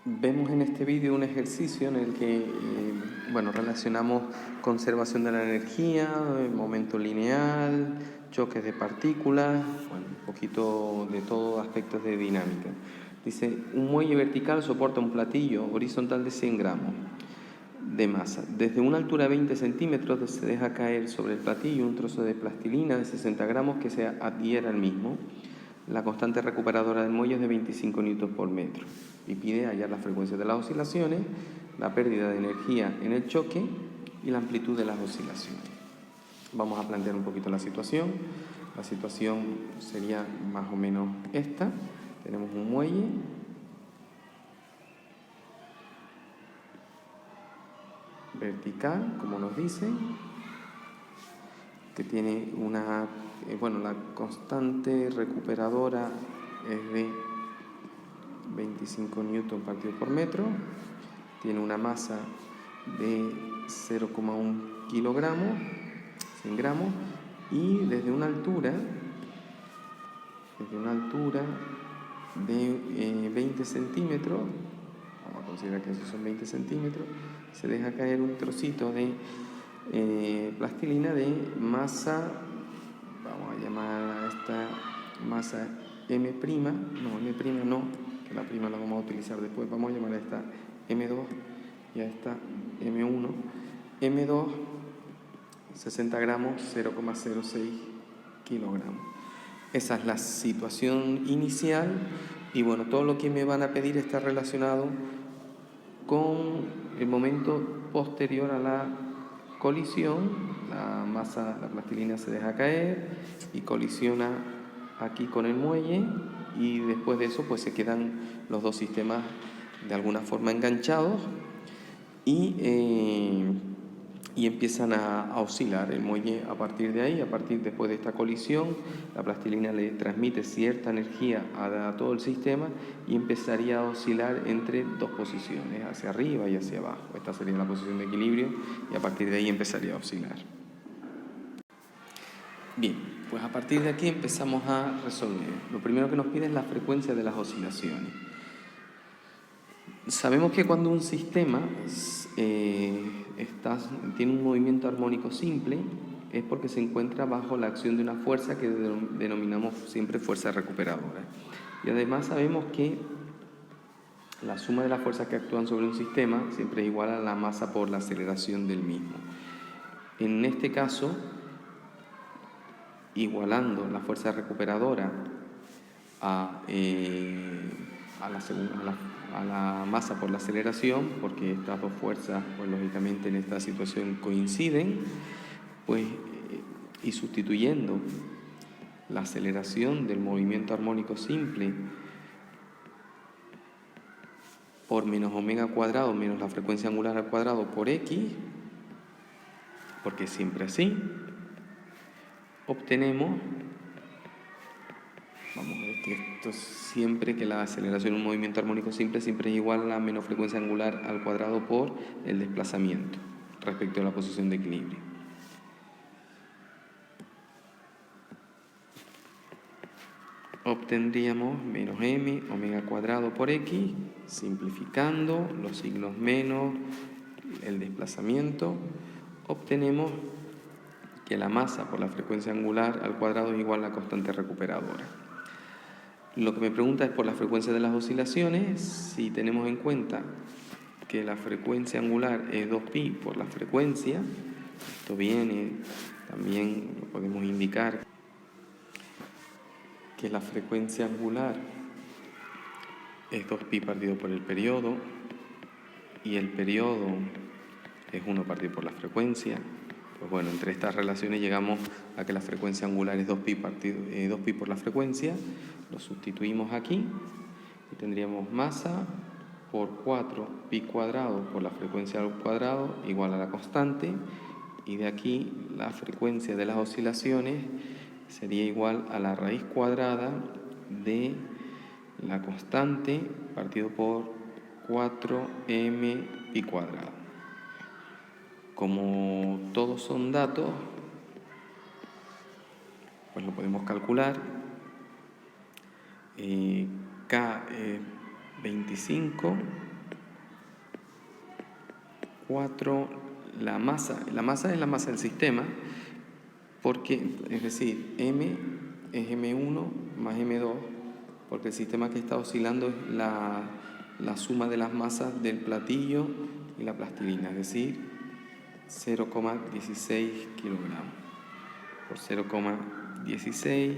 Vemos en este vídeo un ejercicio en el que relacionamos conservación de la energía, momento lineal, choques de partículas, un poquito de todo, aspectos de dinámica. Dice, un muelle vertical soporta un platillo horizontal de 100 gramos de masa. Desde una altura de 20 centímetros se deja caer sobre el platillo un trozo de plastilina de 60 gramos que se adhiera al mismo. La constante recuperadora del muelle es de 25 newtons por metro y pide hallar la frecuencia de las oscilaciones, la pérdida de energía en el choque y la amplitud de las oscilaciones. Vamos a plantear un poquito la situación. La situación sería más o menos esta. Tenemos un muelle vertical, como nos dice, que tiene una, la constante recuperadora es de 25 newton partido por metro, tiene una masa de 0,1 kilogramos, 100 gramos, y desde una altura de 20 centímetros, vamos a considerar que esos son 20 centímetros, se deja caer un trocito de plastilina de masa, vamos a llamar a esta masa M', no, que la prima la vamos a utilizar después, vamos a llamar a esta M2 y a esta M1. M2, 60 gramos, 0,06 kilogramos. Esa es la situación inicial y todo lo que me van a pedir está relacionado con el momento posterior a la colisión. La plastilina se deja caer y colisiona aquí con el muelle y después de eso pues se quedan los dos sistemas de alguna forma enganchados y empiezan a oscilar el muelle a partir de ahí. Después de esta colisión, la plastilina le transmite cierta energía a todo el sistema y empezaría a oscilar entre dos posiciones, hacia arriba y hacia abajo. Esta sería la posición de equilibrio y a partir de ahí empezaría a oscilar. Bien, pues a partir de aquí empezamos a resolver. Lo primero que nos pide es la frecuencia de las oscilaciones. Sabemos que cuando un sistema tiene un movimiento armónico simple es porque se encuentra bajo la acción de una fuerza que denominamos siempre fuerza recuperadora. Y además sabemos que la suma de las fuerzas que actúan sobre un sistema siempre es igual a la masa por la aceleración del mismo. En este caso, igualando la fuerza recuperadora a la masa por la aceleración, porque estas dos fuerzas, pues lógicamente en esta situación coinciden, y sustituyendo la aceleración del movimiento armónico simple por menos omega cuadrado menos la frecuencia angular al cuadrado por x, porque es siempre así, obtenemos, vamos a ver que esto siempre que la aceleración de un movimiento armónico simple siempre es igual a la menos frecuencia angular al cuadrado por el desplazamiento respecto a la posición de equilibrio. Obtendríamos menos m omega cuadrado por x, simplificando los signos menos el desplazamiento, obtenemos que la masa por la frecuencia angular al cuadrado es igual a la constante recuperadora. Lo que me pregunta es por la frecuencia de las oscilaciones. Si tenemos en cuenta que la frecuencia angular es 2pi por la frecuencia, esto viene, también lo podemos indicar, que la frecuencia angular es 2pi partido por el periodo y el periodo es 1 partido por la frecuencia. Pues entre estas relaciones llegamos a que la frecuencia angular es 2pi por la frecuencia. Lo sustituimos aquí y tendríamos masa por 4pi cuadrado por la frecuencia al cuadrado igual a la constante, y de aquí la frecuencia de las oscilaciones sería igual a la raíz cuadrada de la constante partido por 4mpi cuadrado. Como todos son datos, pues lo podemos calcular. K es 25 4, la masa es la masa del sistema, porque, es decir, M es M1 más M2, porque el sistema que está oscilando es la suma de las masas del platillo y la plastilina, es decir, 0,16 kilogramos por 0,16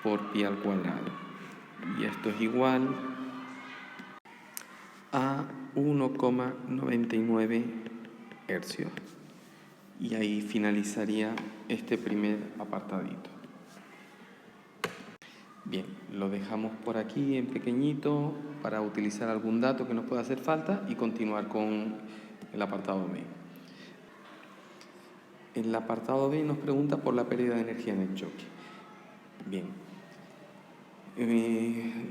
por pi al cuadrado. Y esto es igual a 1,99 hercios. Y ahí finalizaría este primer apartadito. Bien, lo dejamos por aquí en pequeñito para utilizar algún dato que nos pueda hacer falta y continuar con el apartado B. El apartado B nos pregunta por la pérdida de energía en el choque. Bien,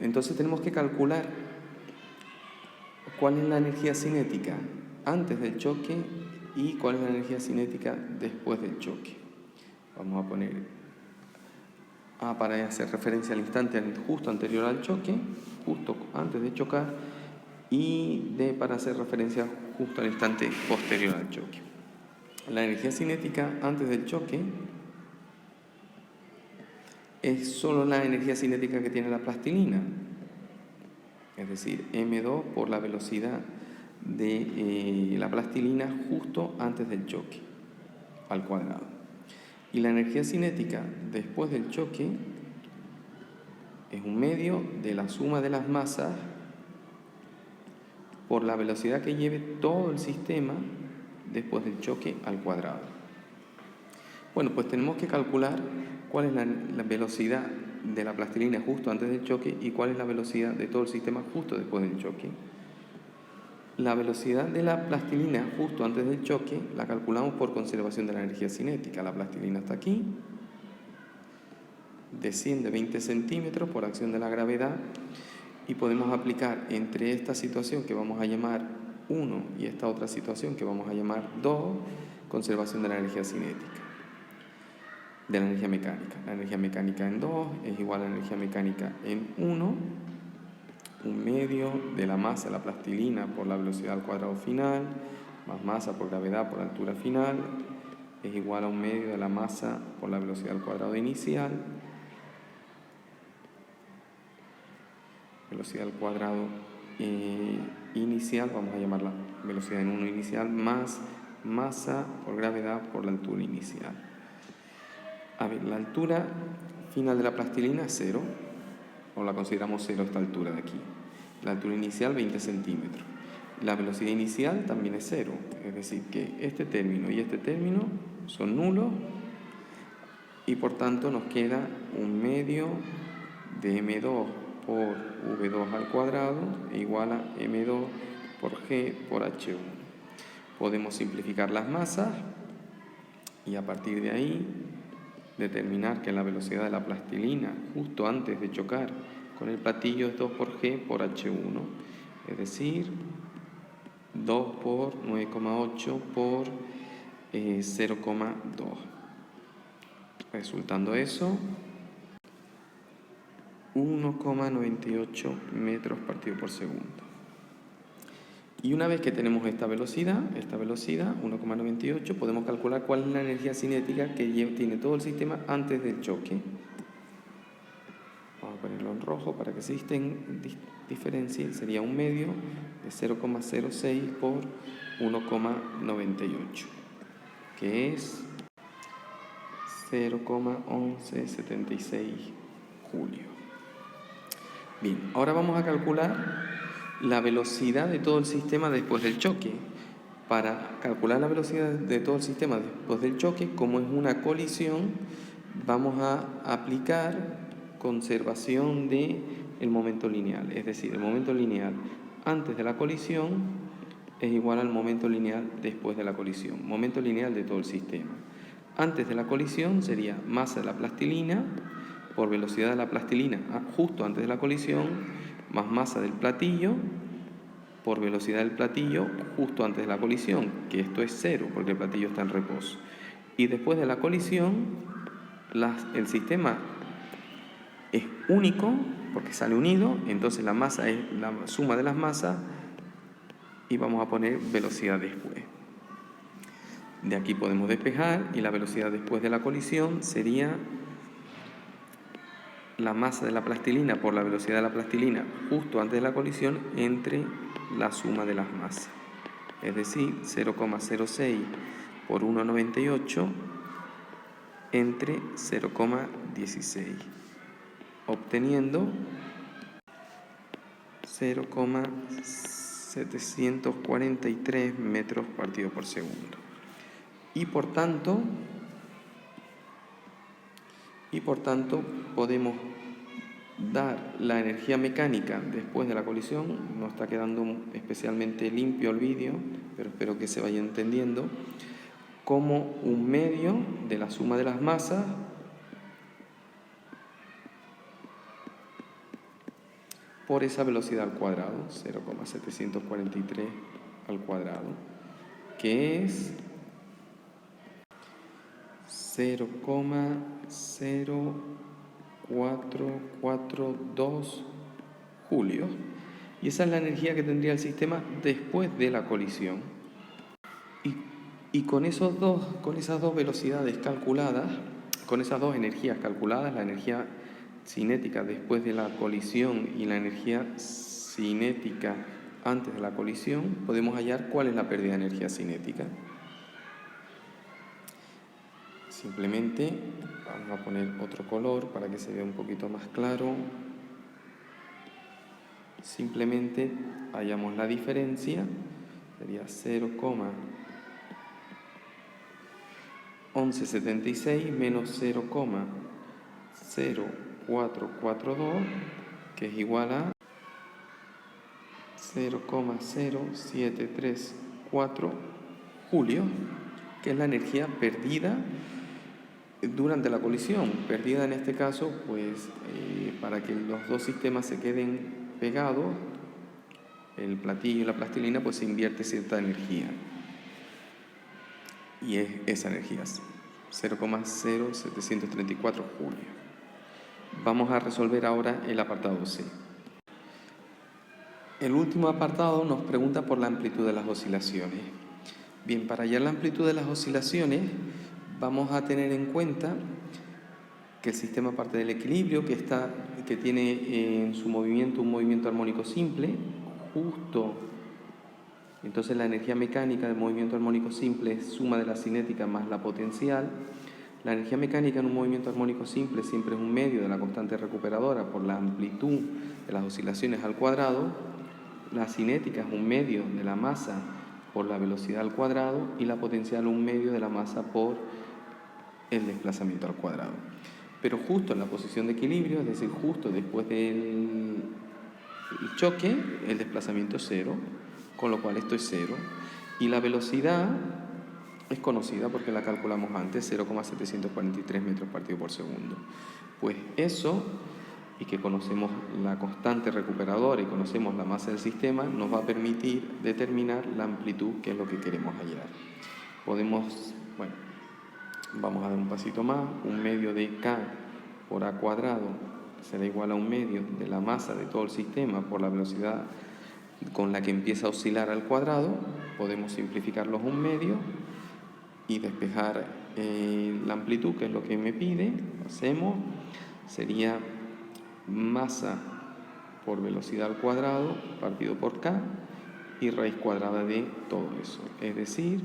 entonces tenemos que calcular cuál es la energía cinética antes del choque y cuál es la energía cinética después del choque. Vamos a poner A para hacer referencia al instante justo anterior al choque, justo antes de chocar, y D para hacer referencia justo al instante posterior al choque. La energía cinética antes del choque es solo la energía cinética que tiene la plastilina, es decir, M2 por la velocidad de la plastilina justo antes del choque, al cuadrado. Y la energía cinética después del choque es un medio de la suma de las masas por la velocidad que lleve todo el sistema después del choque al cuadrado. Bueno, pues tenemos que calcular cuál es la velocidad de la plastilina justo antes del choque y cuál es la velocidad de todo el sistema justo después del choque. La velocidad de la plastilina justo antes del choque la calculamos por conservación de la energía cinética. La plastilina está aquí, desciende 20 centímetros por acción de la gravedad y podemos aplicar entre esta situación que vamos a llamar 1 y esta otra situación que vamos a llamar 2, conservación de la energía cinética, de la energía mecánica. La energía mecánica en 2 es igual a la energía mecánica en 1, un medio de la masa de la plastilina por la velocidad al cuadrado final, más masa por gravedad por altura final, es igual a un medio de la masa por la velocidad al cuadrado inicial, velocidad al cuadrado inicial, vamos a llamarla velocidad en 1 inicial, más masa por gravedad por la altura inicial. A ver, la altura final de la plastilina es 0, o la consideramos 0 a esta altura de aquí. La altura inicial 20 centímetros. La velocidad inicial también es 0, es decir, que este término y este término son nulos y por tanto nos queda un medio de M2 por V2 al cuadrado igual a M2 por G por H1. Podemos simplificar las masas y a partir de ahí determinar que la velocidad de la plastilina justo antes de chocar con el platillo es 2 por G por H1, es decir, 2 por 9,8 por 0,2. Resultando eso, 1,98 metros partido por segundo. Y una vez que tenemos esta velocidad, 1,98, podemos calcular cuál es la energía cinética que tiene todo el sistema antes del choque. Vamos a ponerlo en rojo para que se diferencie. Sería un medio de 0,06 por 1,98, que es 0,1176 julio. Bien, ahora vamos a calcular la velocidad de todo el sistema después del choque. Para calcular la velocidad de todo el sistema después del choque, como es una colisión, vamos a aplicar conservación del momento lineal. Es decir, el momento lineal antes de la colisión es igual al momento lineal después de la colisión. Momento lineal de todo el sistema. Antes de la colisión sería masa de la plastilina por velocidad de la plastilina justo antes de la colisión, más masa del platillo por velocidad del platillo justo antes de la colisión, que esto es 0 porque el platillo está en reposo. Y después de la colisión, el sistema es único porque sale unido, entonces la masa es la suma de las masas y vamos a poner velocidad después. De aquí podemos despejar y la velocidad después de la colisión sería la masa de la plastilina por la velocidad de la plastilina justo antes de la colisión entre la suma de las masas. Es decir, 0,06 por 1,98 entre 0,16, obteniendo 0,743 metros partidos por segundo. Y por tanto podemos dar la energía mecánica después de la colisión. No está quedando especialmente limpio el vídeo, pero espero que se vaya entendiendo, como un medio de la suma de las masas por esa velocidad al cuadrado, 0,743 al cuadrado, que es 0,0442 julios. Y esa es la energía que tendría el sistema después de la colisión. Y con esas dos velocidades calculadas, con esas dos energías calculadas, la energía cinética después de la colisión y la energía cinética antes de la colisión, podemos hallar cuál es la pérdida de energía cinética. Simplemente vamos a poner otro color para que se vea un poquito más claro. Simplemente hallamos la diferencia, sería 0,1176 menos 0,0442, que es igual a 0,0734 julios, que es la energía perdida durante la colisión. Perdida en este caso, pues para que los dos sistemas se queden pegados, el platillo y la plastilina, pues se invierte cierta energía. Y es esa energía, 0,0734 julios. Vamos a resolver ahora el apartado C. El último apartado nos pregunta por la amplitud de las oscilaciones. Bien, para hallar la amplitud de las oscilaciones, vamos a tener en cuenta que el sistema parte del equilibrio, que tiene en su movimiento un movimiento armónico simple, justo. Entonces la energía mecánica del movimiento armónico simple es suma de la cinética más la potencial. La energía mecánica en un movimiento armónico simple siempre es un medio de la constante recuperadora por la amplitud de las oscilaciones al cuadrado. La cinética es un medio de la masa por la velocidad al cuadrado y la potencial un medio de la masa por el desplazamiento al cuadrado. Pero justo en la posición de equilibrio, es decir, justo después del choque, el desplazamiento es cero, con lo cual esto es cero. Y la velocidad es conocida porque la calculamos antes, 0,743 metros partidos por segundo. Pues eso, y que conocemos la constante recuperadora y conocemos la masa del sistema, nos va a permitir determinar la amplitud, que es lo que queremos hallar. Vamos a dar un pasito más. Un medio de K por A cuadrado será igual a un medio de la masa de todo el sistema por la velocidad con la que empieza a oscilar al cuadrado. Podemos simplificarlos un medio y despejar la amplitud, que es lo que me pide. Lo hacemos. Sería masa por velocidad al cuadrado partido por K y raíz cuadrada de todo eso, es decir,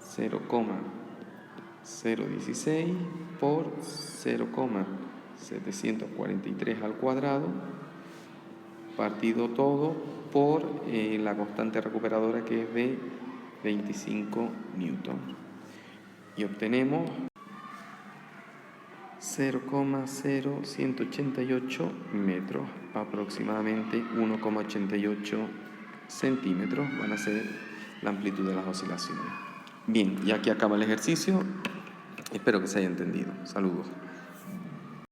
0,016 por 0,743 al cuadrado partido todo por la constante recuperadora, que es de 25 newton, y obtenemos 0,0188 metros, aproximadamente 1,88 centímetros van a ser la amplitud de las oscilaciones. Bien, y aquí acaba el ejercicio. Espero que se haya entendido. Saludos.